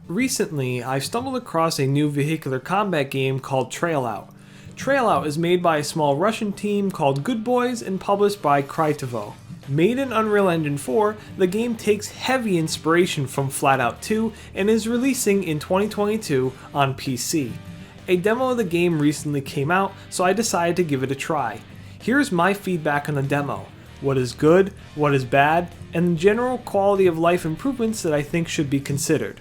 Recently, I've stumbled across a new vehicular combat game called FlatOut. FlatOut is made by a small Russian team called Good Boys and published by Crytivo. Made in Unreal Engine 4, the game takes heavy inspiration from FlatOut 2 and is releasing in 2022 on PC. A demo of the game recently came out, so I decided to give it a try. Here's my feedback on the demo, what is good, what is bad, and the general quality of life improvements that I think should be considered.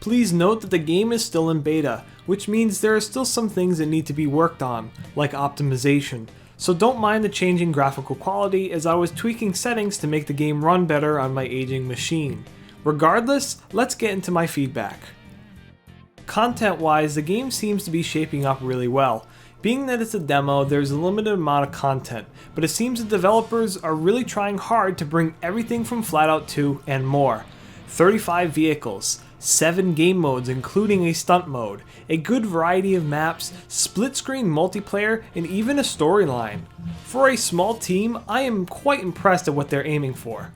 Please note that the game is still in beta, which means there are still some things that need to be worked on, like optimization, so don't mind the changing graphical quality as I was tweaking settings to make the game run better on my aging machine. Regardless, let's get into my feedback. Content-wise, the game seems to be shaping up really well. Being that it's a demo, there's a limited amount of content, but it seems the developers are really trying hard to bring everything from FlatOut 2 and more. 35 vehicles, 7 game modes including a stunt mode, a good variety of maps, split-screen multiplayer, and even a storyline. For a small team, I am quite impressed at what they're aiming for.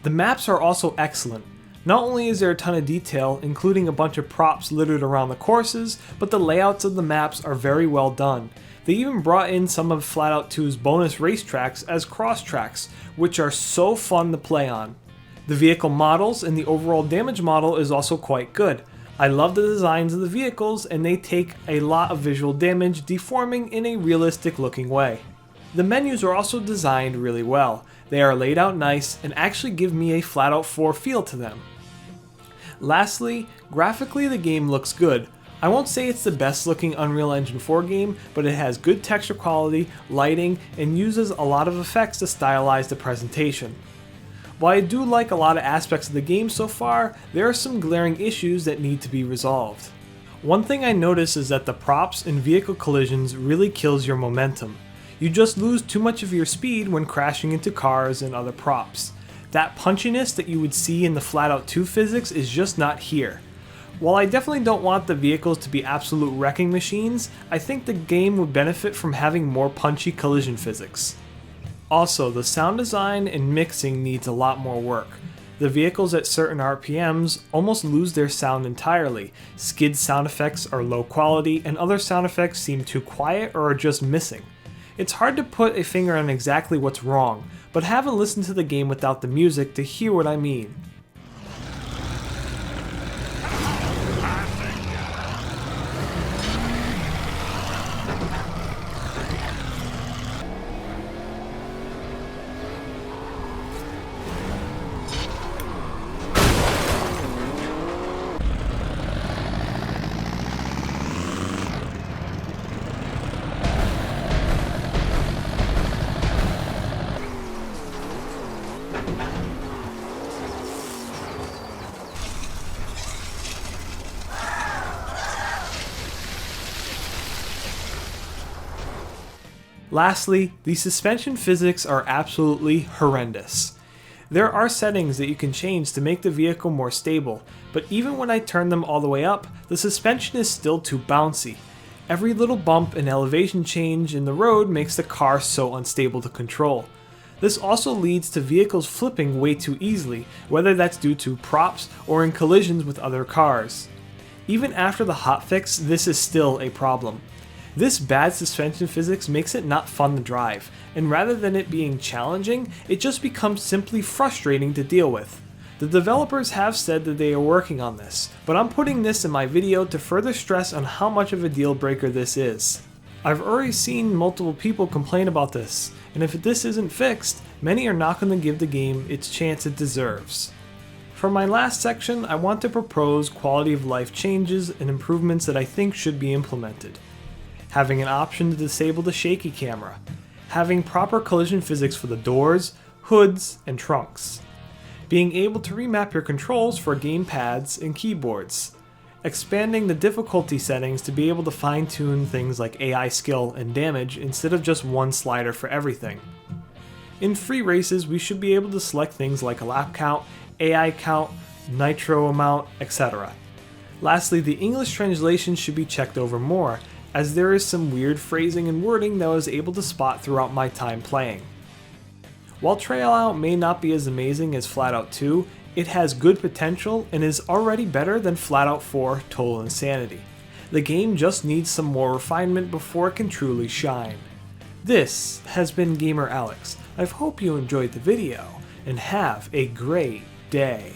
The maps are also excellent. Not only is there a ton of detail, including a bunch of props littered around the courses, but the layouts of the maps are very well done. They even brought in some of FlatOut 2's bonus racetracks as cross tracks, which are so fun to play on. The vehicle models and the overall damage model is also quite good. I love the designs of the vehicles and they take a lot of visual damage, deforming in a realistic looking way. The menus are also designed really well. They are laid out nice and actually give me a FlatOut 4 feel to them. Lastly, graphically the game looks good. I won't say it's the best looking Unreal Engine 4 game, but it has good texture quality, lighting, and uses a lot of effects to stylize the presentation. While I do like a lot of aspects of the game so far, there are some glaring issues that need to be resolved. One thing I notice is that the props and vehicle collisions really kills your momentum. You just lose too much of your speed when crashing into cars and other props. That punchiness that you would see in the FlatOut 2 physics is just not here. While I definitely don't want the vehicles to be absolute wrecking machines, I think the game would benefit from having more punchy collision physics. Also, the sound design and mixing needs a lot more work. The vehicles at certain RPMs almost lose their sound entirely. Skid sound effects are low quality and other sound effects seem too quiet or are just missing. It's hard to put a finger on exactly what's wrong, but have a listen to the game without the music to hear what I mean. Lastly, the suspension physics are absolutely horrendous. There are settings that you can change to make the vehicle more stable, but even when I turn them all the way up, the suspension is still too bouncy. Every little bump and elevation change in the road makes the car so unstable to control. This also leads to vehicles flipping way too easily, whether that's due to props or in collisions with other cars. Even after the hotfix, this is still a problem. This bad suspension physics makes it not fun to drive, and rather than it being challenging, it just becomes simply frustrating to deal with. The developers have said that they are working on this, but I'm putting this in my video to further stress on how much of a deal breaker this is. I've already seen multiple people complain about this, and if this isn't fixed, many are not going to give the game its chance it deserves. For my last section, I want to propose quality of life changes and improvements that I think should be implemented. Having an option to disable the shaky camera, having proper collision physics for the doors, hoods, and trunks, being able to remap your controls for game pads and keyboards, expanding the difficulty settings to be able to fine-tune things like AI skill and damage instead of just one slider for everything. In free races, we should be able to select things like a lap count, AI count, nitro amount, etc. Lastly, the English translation should be checked over more, as there is some weird phrasing and wording that I was able to spot throughout my time playing. While FlatOut may not be as amazing as FlatOut 2, It has good potential and is already better than FlatOut 4 Total Insanity. The game just needs some more refinement before it can truly shine. This has been Gamer Alex. I hope you enjoyed the video, and have a great day.